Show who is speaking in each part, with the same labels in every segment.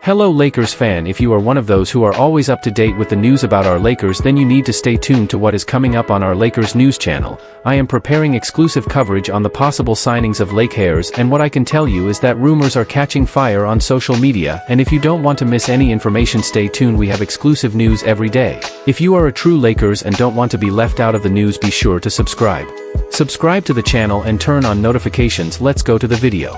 Speaker 1: Hello Lakers fan, if you are one of those who are always up to date with the news about our Lakers, then you need to stay tuned to what is coming up on our Lakers news channel. I am preparing exclusive coverage on the possible signings of Lakers, and what I can tell you is that rumors are catching fire on social media, and if you don't want to miss any information, stay tuned. We have exclusive news every day. If you are a true Lakers and don't want to be left out of the news, be sure to subscribe. Subscribe to the channel and turn on notifications. Let's go to the video.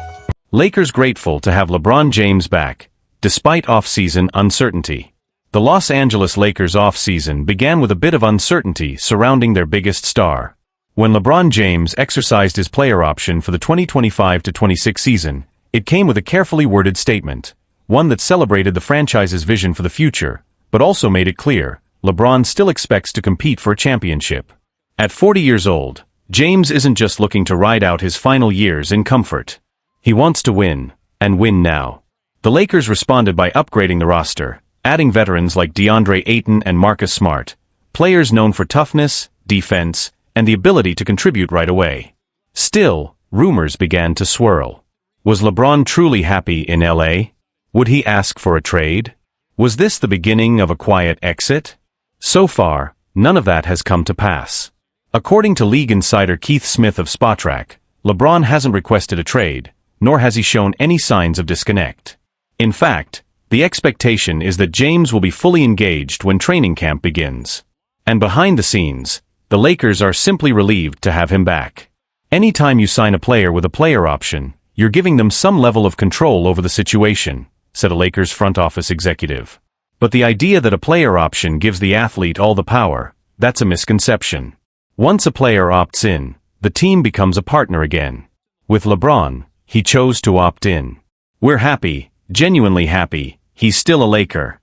Speaker 2: Lakers grateful to have LeBron James back, despite off-season uncertainty. The Los Angeles Lakers off-season began with a bit of uncertainty surrounding their biggest star. When LeBron James exercised his player option for the 2025-26 season, it came with a carefully worded statement, one that celebrated the franchise's vision for the future, but also made it clear, LeBron still expects to compete for a championship. At 40 years old, James isn't just looking to ride out his final years in comfort. He wants to win, and win now. The Lakers responded by upgrading the roster, adding veterans like DeAndre Aton and Marcus Smart, players known for toughness, defense, and the ability to contribute right away. Still, rumors began to swirl. Was LeBron truly happy in LA? Would he ask for a trade? Was this the beginning of a quiet exit? So far, none of that has come to pass. According to league insider Keith Smith of Spotrac, LeBron hasn't requested a trade, nor has he shown any signs of disconnect. In fact, the expectation is that James will be fully engaged when training camp begins. And behind the scenes, the Lakers are simply relieved to have him back. Anytime you sign a player with a player option, you're giving them some level of control over the situation, said a Lakers front office executive. But the idea that a player option gives the athlete all the power, that's a misconception. Once a player opts in, the team becomes a partner again. With LeBron, he chose to opt in. We're happy. Genuinely happy, he's still a Laker.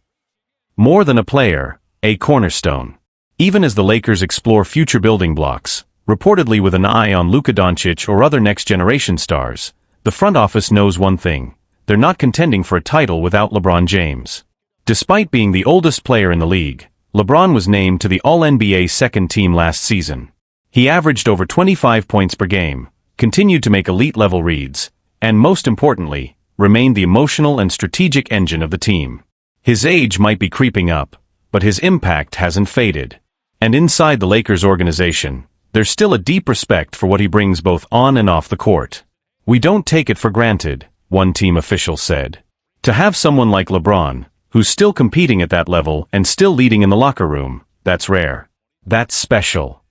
Speaker 2: More than a player, a cornerstone. Even as the Lakers explore future building blocks, reportedly with an eye on Luka Doncic or other next-generation stars, the front office knows one thing: they're not contending for a title without LeBron James. Despite being the oldest player in the league, LeBron was named to the All-NBA second team last season. He averaged over 25 points per game, continued to make elite-level reads, and most importantly, remained the emotional and strategic engine of the team. His age might be creeping up, but his impact hasn't faded. And inside the Lakers organization, there's still a deep respect for what he brings both on and off the court. We don't take it for granted, one team official said. To have someone like LeBron, who's still competing at that level and still leading in the locker room, that's rare. That's special.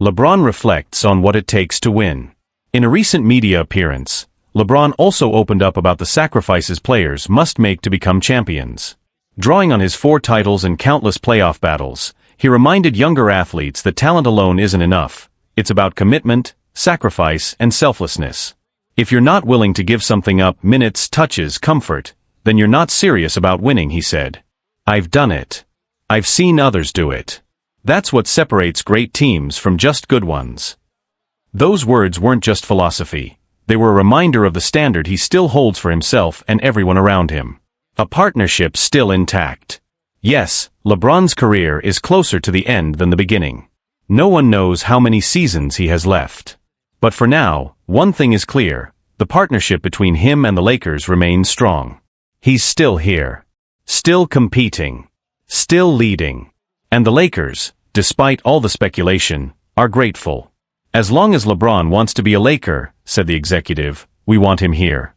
Speaker 2: LeBron reflects on what it takes to win. In a recent media appearance, LeBron also opened up about the sacrifices players must make to become champions. Drawing on his 4 titles and countless playoff battles, he reminded younger athletes that talent alone isn't enough. It's about commitment, sacrifice, and selflessness. If you're not willing to give something up, minutes, touches, comfort, then you're not serious about winning, he said. I've done it. I've seen others do it. That's what separates great teams from just good ones. Those words weren't just philosophy. They were a reminder of the standard he still holds for himself and everyone around him. A partnership still intact. Yes, LeBron's career is closer to the end than the beginning. No one knows how many seasons he has left. But for now, one thing is clear: the partnership between him and the Lakers remains strong. He's still here. Still competing. Still leading. And the Lakers, despite all the speculation, are grateful. As long as LeBron wants to be a Laker, said the executive, we want him here.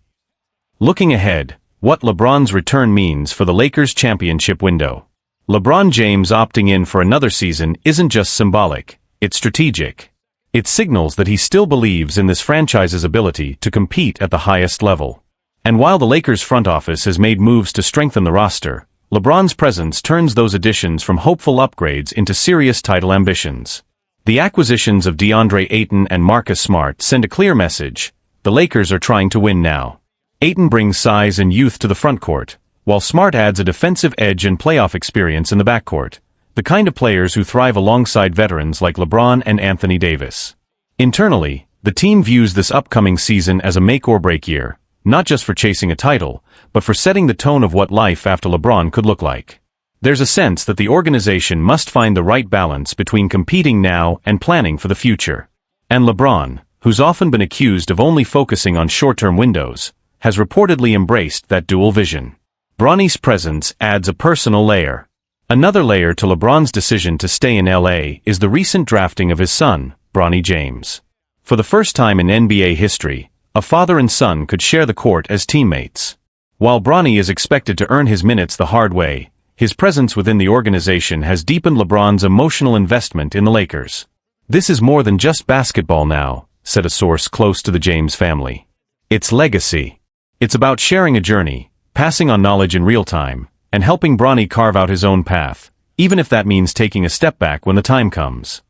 Speaker 2: Looking ahead, what LeBron's return means for the Lakers' championship window. LeBron James opting in for another season isn't just symbolic, it's strategic. It signals that he still believes in this franchise's ability to compete at the highest level. And while the Lakers front office has made moves to strengthen the roster, LeBron's presence turns those additions from hopeful upgrades into serious title ambitions. The acquisitions of DeAndre Aton and Marcus Smart send a clear message: the Lakers are trying to win now. Aton brings size and youth to the frontcourt, while Smart adds a defensive edge and playoff experience in the backcourt, the kind of players who thrive alongside veterans like LeBron and Anthony Davis. Internally, the team views this upcoming season as a make-or-break year, not just for chasing a title, but for setting the tone of what life after LeBron could look like. There's a sense that the organization must find the right balance between competing now and planning for the future. And LeBron, who's often been accused of only focusing on short-term windows, has reportedly embraced that dual vision. Bronny's presence adds a personal layer. Another layer to LeBron's decision to stay in LA is the recent drafting of his son, Bronny James. For the first time in NBA history, a father and son could share the court as teammates. While Bronny is expected to earn his minutes the hard way, his presence within the organization has deepened LeBron's emotional investment in the Lakers. "This is more than just basketball now," said a source close to the James family. "It's legacy. It's about sharing a journey, passing on knowledge in real time, and helping Bronny carve out his own path, even if that means taking a step back when the time comes."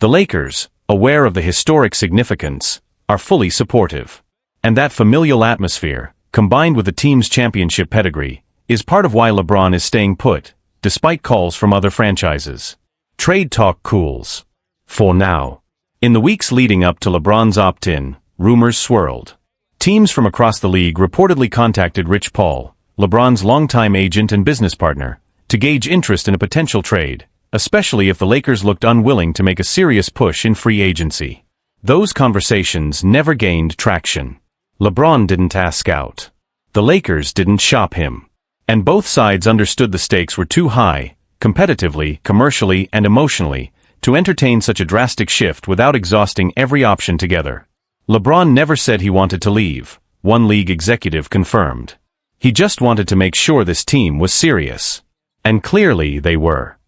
Speaker 2: The Lakers, aware of the historic significance, are fully supportive. And that familial atmosphere, combined with the team's championship pedigree, is part of why LeBron is staying put, despite calls from other franchises. Trade talk cools. For now. In the weeks leading up to LeBron's opt-in, rumors swirled. Teams from across the league reportedly contacted Rich Paul, LeBron's longtime agent and business partner, to gauge interest in a potential trade, especially if the Lakers looked unwilling to make a serious push in free agency. Those conversations never gained traction. LeBron didn't ask out. The Lakers didn't shop him. And both sides understood the stakes were too high, competitively, commercially, and emotionally, to entertain such a drastic shift without exhausting every option together. LeBron never said he wanted to leave, one league executive confirmed. He just wanted to make sure this team was serious. And clearly they were.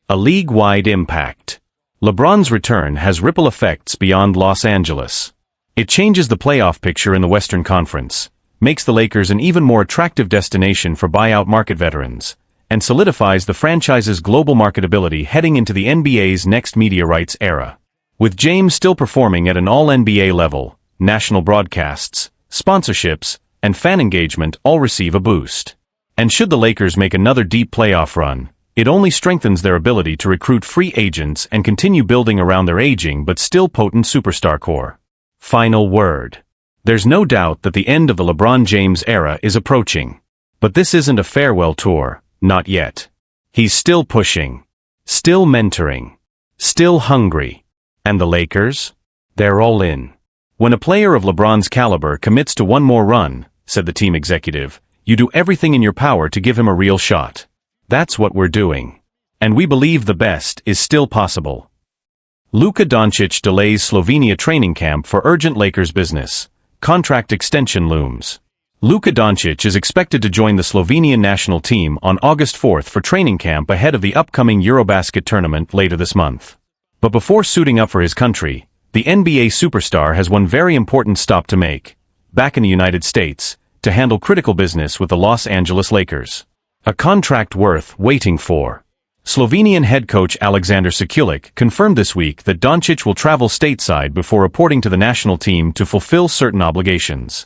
Speaker 2: A league-wide impact. LeBron's return has ripple effects beyond Los Angeles. It changes the playoff picture in the Western Conference, makes the Lakers an even more attractive destination for buyout market veterans, and solidifies the franchise's global marketability heading into the NBA's next media rights era. With James still performing at an all-NBA level, national broadcasts, sponsorships, and fan engagement all receive a boost. And should the Lakers make another deep playoff run, it only strengthens their ability to recruit free agents and continue building around their aging but still potent superstar core. Final word. There's no doubt that the end of the LeBron James era is approaching. But this isn't a farewell tour, not yet. He's still pushing. Still mentoring. Still hungry. And the Lakers? They're all in. "When a player of LeBron's caliber commits to one more run," said the team executive, "you do everything in your power to give him a real shot. That's what we're doing. And we believe the best is still possible." Luka Doncic delays Slovenia training camp for urgent Lakers business. Contract extension looms. Luka Doncic is expected to join the Slovenian national team on August 4th for training camp ahead of the upcoming Eurobasket tournament later this month. But before suiting up for his country, the NBA superstar has one very important stop to make, back in the United States, to handle critical business with the Los Angeles Lakers. A contract worth waiting for. Slovenian head coach Alexander Shaquille confirmed this week that Doncic will travel stateside before reporting to the national team to fulfill certain obligations.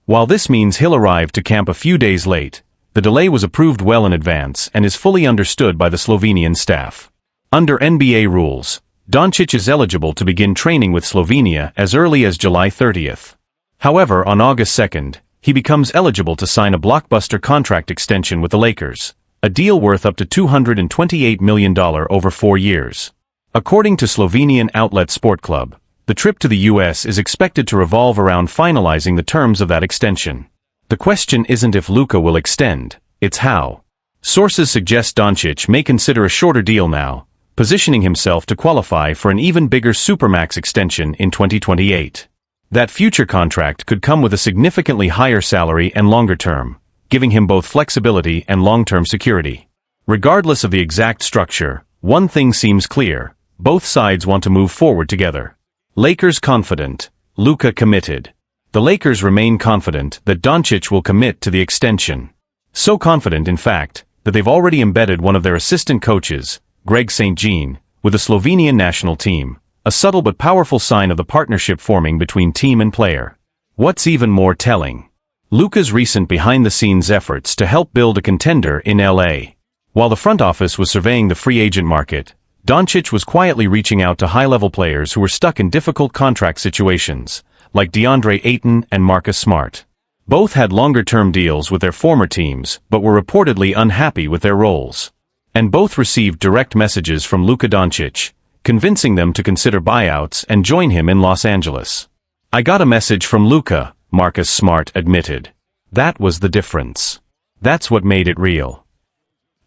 Speaker 2: While this means he'll arrive to camp a few days late, the delay was approved well in advance and is fully understood by the Slovenian staff. Under NBA rules, Doncic is eligible to begin training with Slovenia as early as July 30th. However, on August 2nd, he becomes eligible to sign a blockbuster contract extension with the Lakers, a deal worth up to $228 million over 4 years. According to Slovenian outlet Sport Club, the trip to the U.S. is expected to revolve around finalizing the terms of that extension. The question isn't if Luka will extend, it's how. Sources suggest Doncic may consider a shorter deal now, positioning himself to qualify for an even bigger Supermax extension in 2028. That future contract could come with a significantly higher salary and longer term, giving him both flexibility and long-term security. Regardless of the exact structure, one thing seems clear: both sides want to move forward together. Lakers confident, Luka committed. The Lakers remain confident that Doncic will commit to the extension. So confident, in fact, that they've already embedded one of their assistant coaches, Greg St. Jean, with the Slovenian national team, a subtle but powerful sign of the partnership forming between team and player. What's even more telling? Luka's recent behind-the-scenes efforts to help build a contender in LA. While the front office was surveying the free agent market, Doncic was quietly reaching out to high-level players who were stuck in difficult contract situations, like DeAndre Aton and Marcus Smart. Both had longer-term deals with their former teams, but were reportedly unhappy with their roles. And both received direct messages from Luka Doncic, convincing them to consider buyouts and join him in Los Angeles. "I got a message from Luka," Marcus Smart admitted. That was the difference. That's what made it real.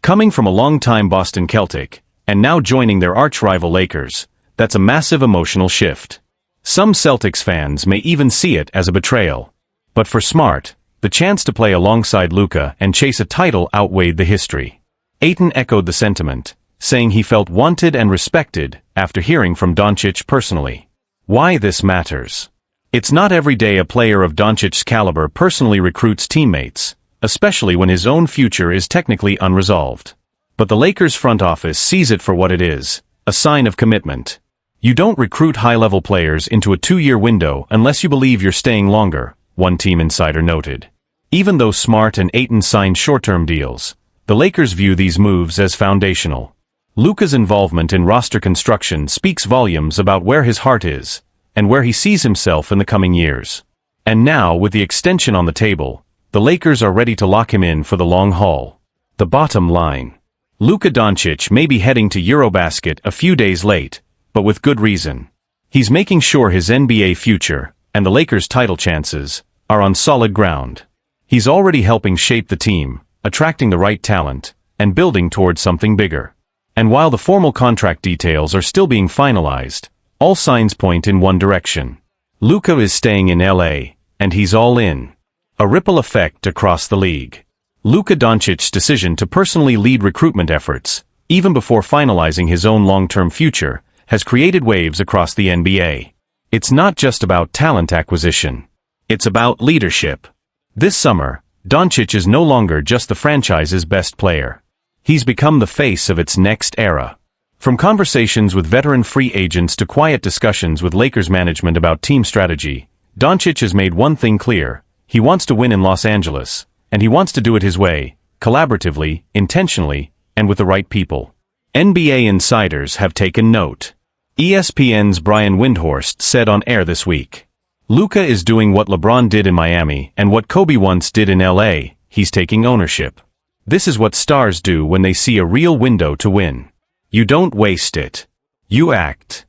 Speaker 2: Coming from a long-time Boston Celtic, and now joining their arch-rival Lakers, that's a massive emotional shift. Some Celtics fans may even see it as a betrayal. But for Smart, the chance to play alongside Luka and chase a title outweighed the history. Aton echoed the sentiment, saying he felt wanted and respected after hearing from Doncic personally. Why this matters? It's not every day a player of Doncic's caliber personally recruits teammates, especially when his own future is technically unresolved. But the Lakers front office sees it for what it is, a sign of commitment. You don't recruit high-level players into a 2-year window unless you believe you're staying longer, one team insider noted. Even though Smart and Aton signed short-term deals, the Lakers view these moves as foundational. Luka's involvement in roster construction speaks volumes about where his heart is, and where he sees himself in the coming years. And now, with the extension on the table, the Lakers are ready to lock him in for the long haul. The bottom line. Luka Doncic may be heading to Eurobasket a few days late, but with good reason. He's making sure his NBA future, and the Lakers' title chances, are on solid ground. He's already helping shape the team, attracting the right talent, and building towards something bigger. And while the formal contract details are still being finalized, all signs point in one direction. Luka is staying in LA, and he's all in. A ripple effect across the league. Luka Doncic's decision to personally lead recruitment efforts, even before finalizing his own long-term future, has created waves across the NBA. It's not just about talent acquisition. It's about leadership. This summer, Doncic is no longer just the franchise's best player. He's become the face of its next era. From conversations with veteran free agents to quiet discussions with Lakers management about team strategy, Doncic has made one thing clear. He wants to win in Los Angeles, and he wants to do it his way, collaboratively, intentionally, and with the right people. NBA insiders have taken note. ESPN's Brian Windhorst said on air this week, Luka is doing what LeBron did in Miami and what Kobe once did in LA, he's taking ownership. This is what stars do when they see a real window to win. You don't waste it. You act.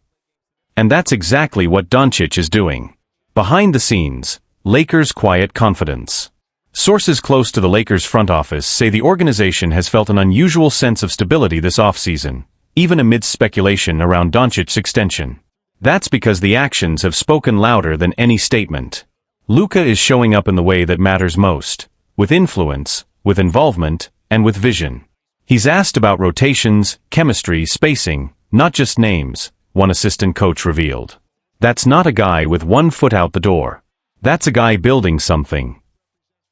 Speaker 2: And that's exactly what Doncic is doing. Behind the scenes, Lakers' quiet confidence. Sources close to the Lakers front office say the organization has felt an unusual sense of stability this offseason, even amidst speculation around Doncic's extension. That's because the actions have spoken louder than any statement. Luka is showing up in the way that matters most, with influence, with involvement, and with vision. He's asked about rotations, chemistry, spacing, not just names, one assistant coach revealed. That's not a guy with one foot out the door. That's a guy building something.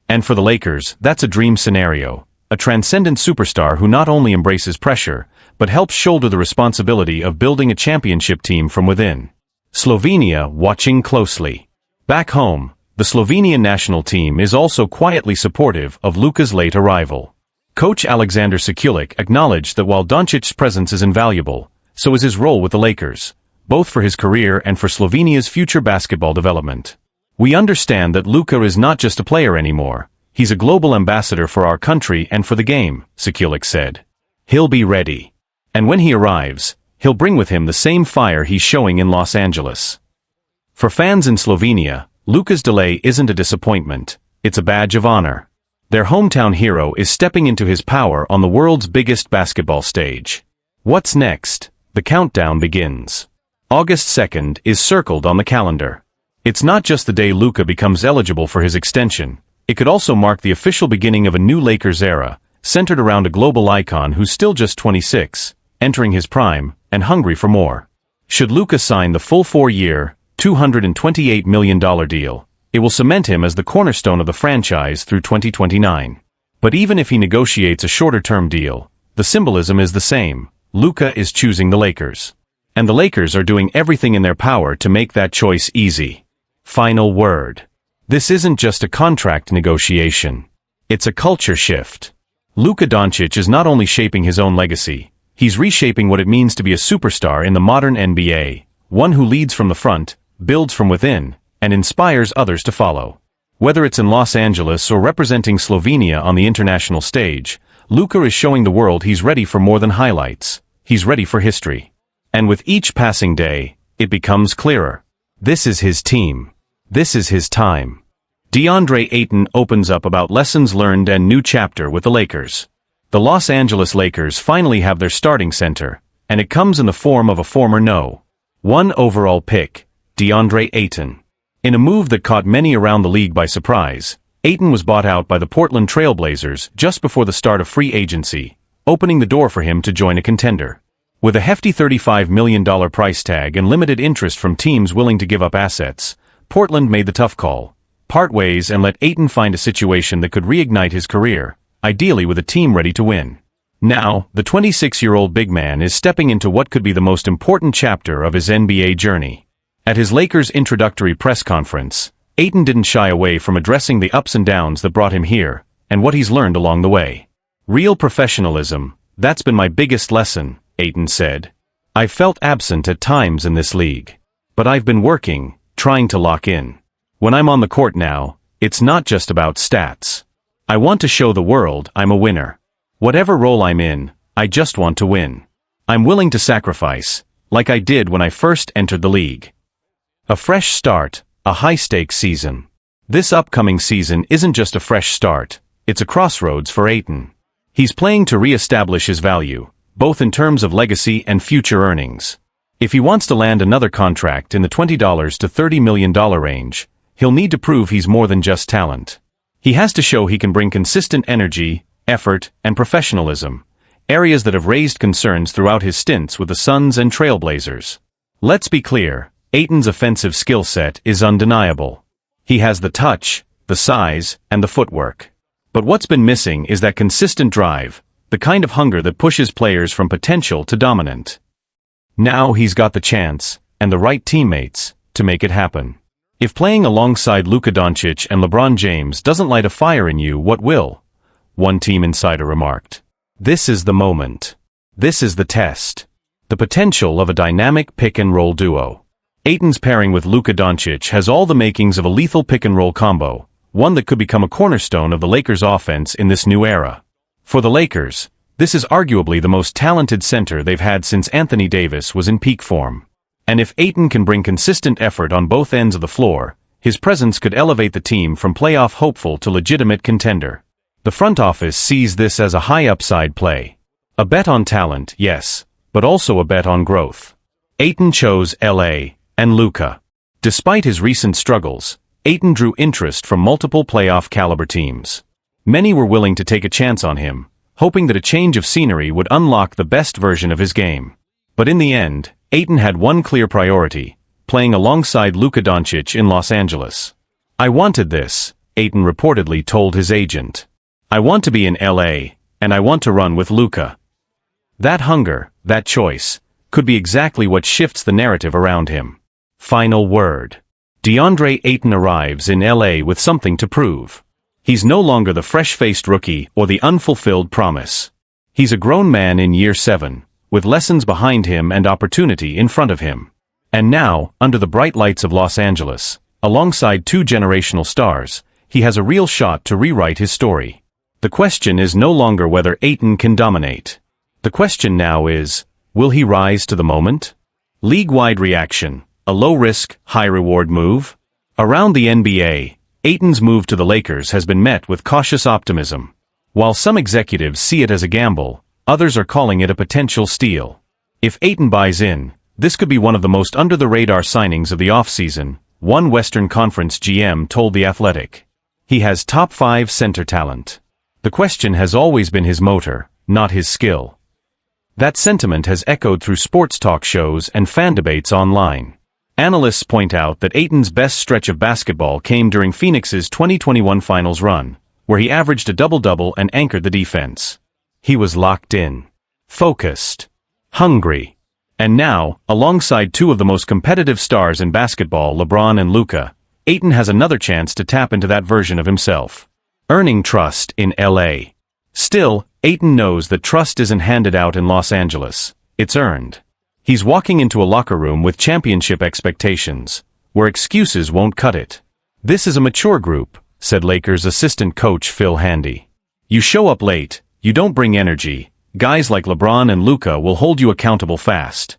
Speaker 2: And for the Lakers, that's a dream scenario, a transcendent superstar who not only embraces pressure, but helps shoulder the responsibility of building a championship team from within. Slovenia watching closely. Back home, the Slovenian national team is also quietly supportive of Luka's late arrival. Coach Alexander Shaquille acknowledged that while Doncic's presence is invaluable, so is his role with the Lakers, both for his career and for Slovenia's future basketball development. We understand that Luka is not just a player anymore, he's a global ambassador for our country and for the game, Shaquille said. He'll be ready. And when he arrives, he'll bring with him the same fire he's showing in Los Angeles. For fans in Slovenia, Luka's delay isn't a disappointment, it's a badge of honor. Their hometown hero is stepping into his power on the world's biggest basketball stage. What's next? The countdown begins. August 2nd is circled on the calendar. It's not just the day Luka becomes eligible for his extension, it could also mark the official beginning of a new Lakers era, centered around a global icon who's still just 26, entering his prime, and hungry for more. Should Luka sign the full 4-year, $228 million deal, it will cement him as the cornerstone of the franchise through 2029. But even if he negotiates a shorter-term deal, the symbolism is the same. Luka is choosing the Lakers. And the Lakers are doing everything in their power to make that choice easy. Final word. This isn't just a contract negotiation. It's a culture shift. Luka Doncic is not only shaping his own legacy, he's reshaping what it means to be a superstar in the modern NBA, one who leads from the front, builds from within, and inspires others to follow. Whether it's in Los Angeles or representing Slovenia on the international stage, Luka is showing the world he's ready for more than highlights. He's ready for history. And with each passing day, it becomes clearer. This is his team. This is his time. DeAndre Aton opens up about lessons learned and new chapter with the Lakers. The Los Angeles Lakers finally have their starting center, and it comes in the form of a former No. 1 overall pick, DeAndre Aton. In a move that caught many around the league by surprise, Aton was bought out by the Portland Trail Blazers just before the start of free agency, opening the door for him to join a contender. With a hefty $35 million price tag and limited interest from teams willing to give up assets, Portland made the tough call, part ways and let Aton find a situation that could reignite his career, ideally with a team ready to win. Now, the 26-year-old big man is stepping into what could be the most important chapter of his NBA journey. At his Lakers introductory press conference, Aton didn't shy away from addressing the ups and downs that brought him here, and what he's learned along the way. Real professionalism, that's been my biggest lesson, Aton said. I've felt absent at times in this league. But I've been working, trying to lock in. When I'm on the court now, it's not just about stats. I want to show the world I'm a winner. Whatever role I'm in, I just want to win. I'm willing to sacrifice, like I did when I first entered the league. A fresh start, a high-stakes season. This upcoming season isn't just a fresh start, it's a crossroads for Aton. He's playing to re-establish his value, both in terms of legacy and future earnings. If he wants to land another contract in the $20 to $30 million range, he'll need to prove he's more than just talent. He has to show he can bring consistent energy, effort, and professionalism, areas that have raised concerns throughout his stints with the Suns and Trail Blazers. Let's be clear, Aton's offensive skill set is undeniable. He has the touch, the size, and the footwork. But what's been missing is that consistent drive, the kind of hunger that pushes players from potential to dominant. Now he's got the chance, and the right teammates, to make it happen. If playing alongside Luka Doncic and LeBron James doesn't light a fire in you, what will? One team insider remarked. This is the moment. This is the test. The potential of a dynamic pick-and-roll duo. Aton's pairing with Luka Doncic has all the makings of a lethal pick-and-roll combo, one that could become a cornerstone of the Lakers' offense in this new era. For the Lakers, this is arguably the most talented center they've had since Anthony Davis was in peak form. And if Aton can bring consistent effort on both ends of the floor, his presence could elevate the team from playoff hopeful to legitimate contender. The front office sees this as a high-upside play. A bet on talent, yes, but also a bet on growth. Aton chose LA and Luka. Despite his recent struggles, Aton drew interest from multiple playoff-caliber teams. Many were willing to take a chance on him, hoping that a change of scenery would unlock the best version of his game. But in the end, Aton had one clear priority, playing alongside Luka Doncic in Los Angeles. I wanted this, Aton reportedly told his agent. I want to be in LA, and I want to run with Luka. That hunger, that choice, could be exactly what shifts the narrative around him. Final word. DeAndre Aton arrives in LA with something to prove. He's no longer the fresh-faced rookie or the unfulfilled promise. He's a grown man in year 7, with lessons behind him and opportunity in front of him. And now, under the bright lights of Los Angeles, alongside two generational stars, he has a real shot to rewrite his story. The question is no longer whether Aton can dominate. The question now is, will he rise to the moment? League-wide reaction. A low-risk, high-reward move? Around the NBA, Aton's move to the Lakers has been met with cautious optimism. While some executives see it as a gamble, others are calling it a potential steal. If Aton buys in, this could be one of the most under-the-radar signings of the offseason, one Western Conference GM told The Athletic. He has top-5 center talent. The question has always been his motor, not his skill. That sentiment has echoed through sports talk shows and fan debates online. Analysts point out that Aton's best stretch of basketball came during Phoenix's 2021 Finals run, where he averaged a double-double and anchored the defense. He was locked in, focused, hungry. And now, alongside two of the most competitive stars in basketball, LeBron and Luka, Aton has another chance to tap into that version of himself. Earning trust in LA. Still, Aton knows that trust isn't handed out in Los Angeles, it's earned. He's walking into a locker room with championship expectations, where excuses won't cut it. This is a mature group, said Lakers assistant coach Phil Handy. You show up late, you don't bring energy, guys like LeBron and Luka will hold you accountable fast.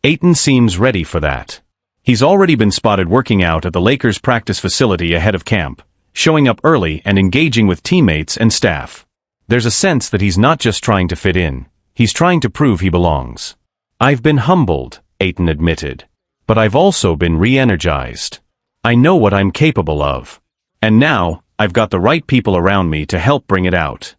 Speaker 2: Aton seems ready for that. He's already been spotted working out at the Lakers practice facility ahead of camp, showing up early and engaging with teammates and staff. There's a sense that he's not just trying to fit in, he's trying to prove he belongs. "I've been humbled," Aton admitted. "But I've also been re-energized. I know what I'm capable of. And now, I've got the right people around me to help bring it out."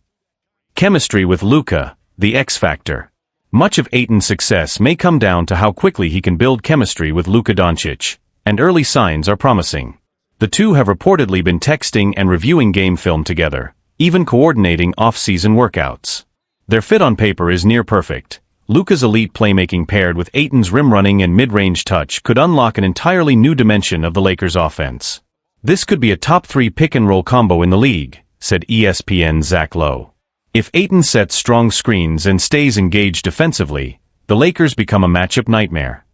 Speaker 2: Chemistry with Luka, the X factor. Much of Aton's success may come down to how quickly he can build chemistry with Luka Doncic, and early signs are promising. The two have reportedly been texting and reviewing game film together, even coordinating off-season workouts. Their fit on paper is near perfect. Luka's elite playmaking paired with Aton's rim running and mid-range touch could unlock an entirely new dimension of the Lakers' offense. "This could be a top-3 pick-and-roll combo in the league," said ESPN's Zach Lowe. "If Aton sets strong screens and stays engaged defensively, the Lakers become a matchup nightmare."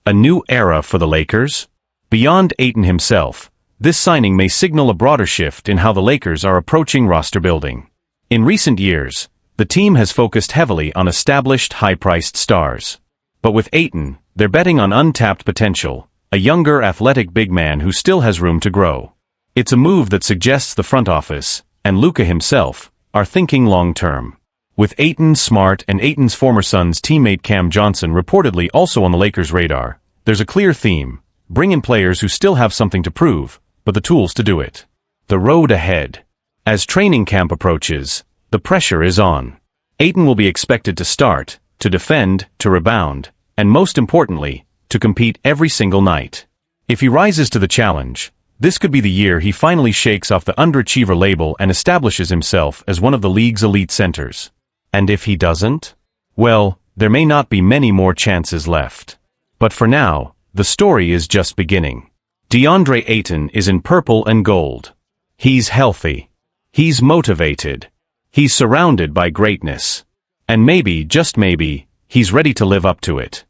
Speaker 2: A new era for the Lakers? Beyond Aton himself, this signing may signal a broader shift in how the Lakers are approaching roster building. In recent years, the team has focused heavily on established high-priced stars. But with Aton, they're betting on untapped potential, a younger athletic big man who still has room to grow. It's a move that suggests the front office, and Luka himself, are thinking long-term. With Aton, Smart, and Aton's former Suns teammate Cam Johnson reportedly also on the Lakers' radar, there's a clear theme: bring in players who still have something to prove, but the tools to do it. The road ahead. As training camp approaches, the pressure is on. Aton will be expected to start, to defend, to rebound, and most importantly, to compete every single night. If he rises to the challenge, this could be the year he finally shakes off the underachiever label and establishes himself as one of the league's elite centers. And if he doesn't? Well, there may not be many more chances left. But for now, the story is just beginning. DeAndre Aton is in purple and gold. He's healthy. He's motivated. He's surrounded by greatness. And maybe, just maybe, he's ready to live up to it.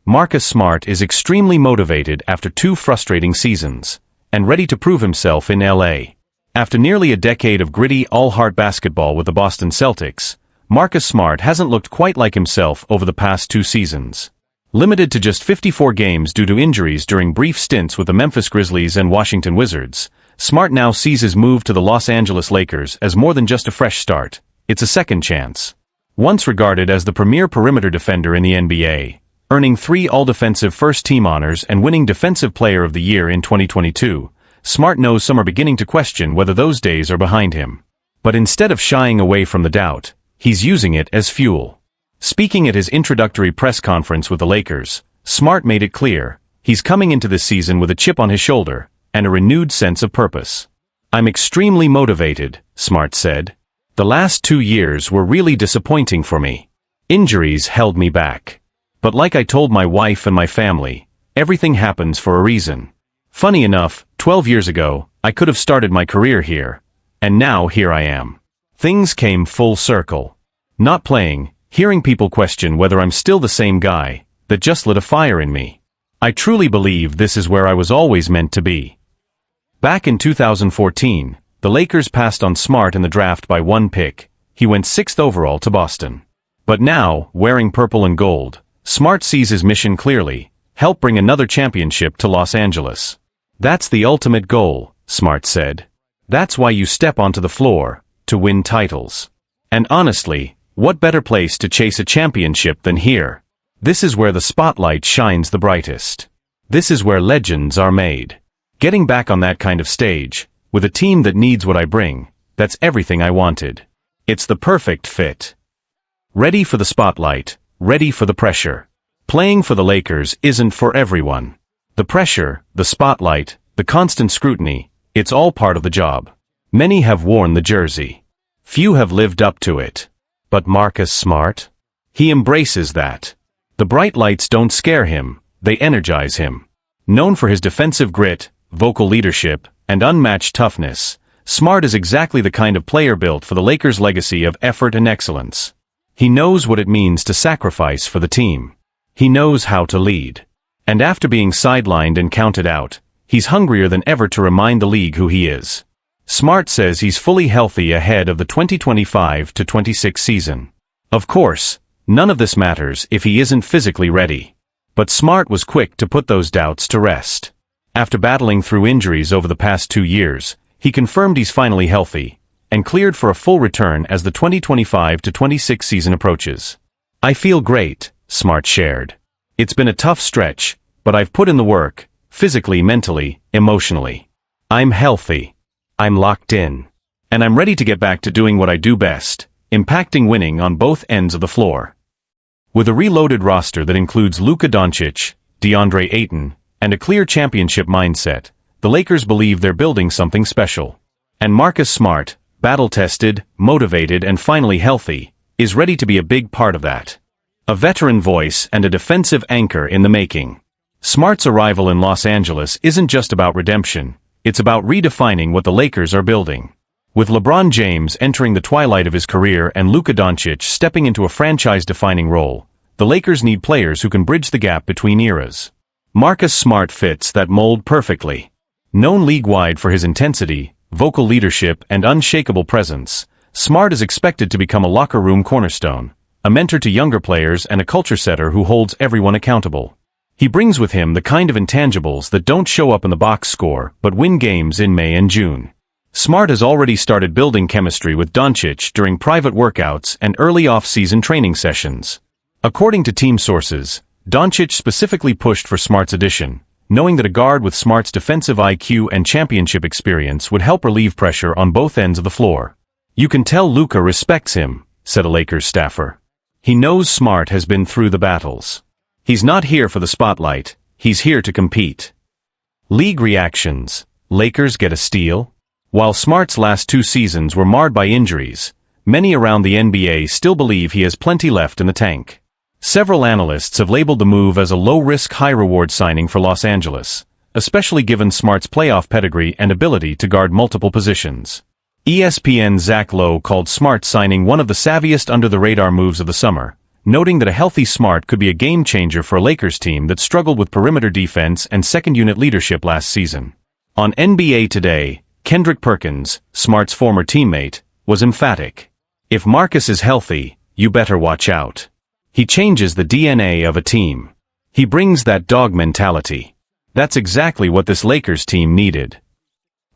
Speaker 2: Marcus Smart is extremely motivated after 2 frustrating seasons, and ready to prove himself in LA. After nearly a decade of gritty, all-heart basketball with the Boston Celtics, Marcus Smart hasn't looked quite like himself over the past 2 seasons. Limited to just 54 games due to injuries during brief stints with the Memphis Grizzlies and Washington Wizards, Smart now sees his move to the Los Angeles Lakers as more than just a fresh start. It's a second chance. Once regarded as the premier perimeter defender in the NBA, earning 3 All-Defensive First-Team honors and winning Defensive Player of the Year in 2022, Smart knows some are beginning to question whether those days are behind him. But instead of shying away from the doubt, he's using it as fuel. Speaking at his introductory press conference with the Lakers, Smart made it clear, he's coming into this season with a chip on his shoulder, and a renewed sense of purpose. "I'm extremely motivated," Smart said. "The last 2 years were really disappointing for me. Injuries held me back. But like I told my wife and my family, everything happens for a reason. Funny enough, 12 years ago, I could have started my career here. And now here I am. Things came full circle. Not playing, hearing people question whether I'm still the same guy, that just lit a fire in me. I truly believe this is where I was always meant to be." Back in 2014, the Lakers passed on Smart in the draft by 1 pick. He went 6th overall to Boston. But now, wearing purple and gold, Smart sees his mission clearly: help bring another championship to Los Angeles. "That's the ultimate goal," Smart said. "That's why you step onto the floor, to win titles. And honestly, what better place to chase a championship than here? This is where the spotlight shines the brightest. This is where legends are made. Getting back on that kind of stage, with a team that needs what I bring, that's everything I wanted. It's the perfect fit. Ready for the spotlight, ready for the pressure. Playing for the Lakers isn't for everyone. The pressure, the spotlight, the constant scrutiny, it's all part of the job. Many have worn the jersey. Few have lived up to it. But Marcus Smart? He embraces that. The bright lights don't scare him, they energize him. Known for his defensive grit, vocal leadership, and unmatched toughness, Smart is exactly the kind of player built for the Lakers' legacy of effort and excellence. He knows what it means to sacrifice for the team. He knows how to lead. And after being sidelined and counted out, he's hungrier than ever to remind the league who he is. Smart says he's fully healthy ahead of the 2025-26 season. Of course, none of this matters if he isn't physically ready. But Smart was quick to put those doubts to rest. After battling through injuries over the past 2 years, He confirmed he's finally healthy, and cleared for a full return as the 2025-26 season approaches. "I feel great," Smart shared. "It's been a tough stretch, but I've put in the work, physically, mentally, emotionally. I'm healthy. I'm locked in. And I'm ready to get back to doing what I do best, impacting winning on both ends of the floor." With a reloaded roster that includes Luka Doncic, DeAndre Aton, and a clear championship mindset, the Lakers believe they're building something special. And Marcus Smart, battle-tested, motivated, and finally healthy, is ready to be a big part of that. A veteran voice and a defensive anchor in the making. Smart's arrival in Los Angeles isn't just about redemption, it's about redefining what the Lakers are building. With LeBron James entering the twilight of his career and Luka Doncic stepping into a franchise-defining role, the Lakers need players who can bridge the gap between eras. Marcus Smart fits that mold perfectly. Known league-wide for his intensity, vocal leadership, and unshakable presence, Smart is expected to become a locker-room cornerstone, a mentor to younger players and a culture setter who holds everyone accountable. He brings with him the kind of intangibles that don't show up in the box score but win games in May and June. Smart has already started building chemistry with Doncic during private workouts and early off-season training sessions. According to team sources, Doncic specifically pushed for Smart's addition, knowing that a guard with Smart's defensive IQ and championship experience would help relieve pressure on both ends of the floor. "You can tell Luka respects him," said a Lakers staffer. "He knows Smart has been through the battles. He's not here for the spotlight, he's here to compete." League reactions. Lakers get a steal? While Smart's last 2 seasons were marred by injuries, many around the NBA still believe he has plenty left in the tank. Several analysts have labeled the move as a low-risk, high-reward signing for Los Angeles, especially given Smart's playoff pedigree and ability to guard multiple positions. ESPN's Zach Lowe called Smart signing one of the savviest under-the-radar moves of the summer, noting that a healthy Smart could be a game-changer for a Lakers team that struggled with perimeter defense and second-unit leadership last season. On NBA Today, Kendrick Perkins, Smart's former teammate, was emphatic. "If Marcus is healthy, you better watch out. He changes the DNA of a team. He brings that dog mentality." That's exactly what this Lakers team needed.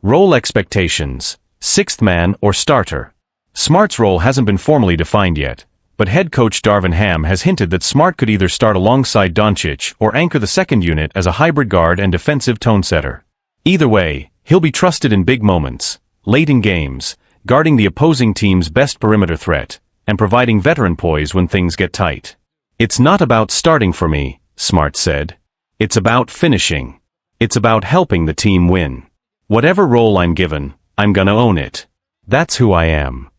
Speaker 2: Role expectations. 6th man or starter. Smart's role hasn't been formally defined yet, but head coach Darvin Ham has hinted that Smart could either start alongside Doncic or anchor the second unit as a hybrid guard and defensive tone setter. Either way, he'll be trusted in big moments, late in games, guarding the opposing team's best perimeter threat, and providing veteran poise when things get tight. "It's not about starting for me," Smart said. "It's about finishing. It's about helping the team win. Whatever role I'm given, I'm gonna own it. That's who I am."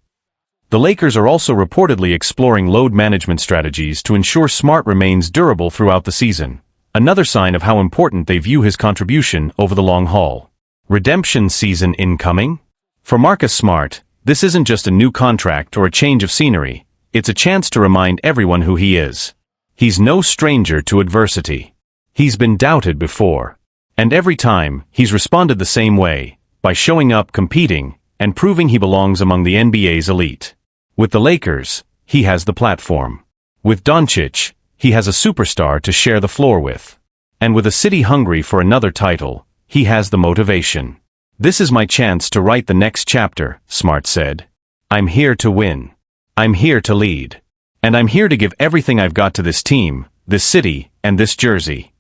Speaker 2: The Lakers are also reportedly exploring load management strategies to ensure Smart remains durable throughout the season, another sign of how important they view his contribution over the long haul. Redemption season incoming? For Marcus Smart, this isn't just a new contract or a change of scenery, it's a chance to remind everyone who he is. He's no stranger to adversity. He's been doubted before. And every time, he's responded the same way, by showing up, competing, and proving he belongs among the NBA's elite. With the Lakers, he has the platform. With Doncic, he has a superstar to share the floor with. And with a city hungry for another title, he has the motivation. "This is my chance to write the next chapter," Smart said. "I'm here to win. I'm here to lead. And I'm here to give everything I've got to this team, this city, and this jersey."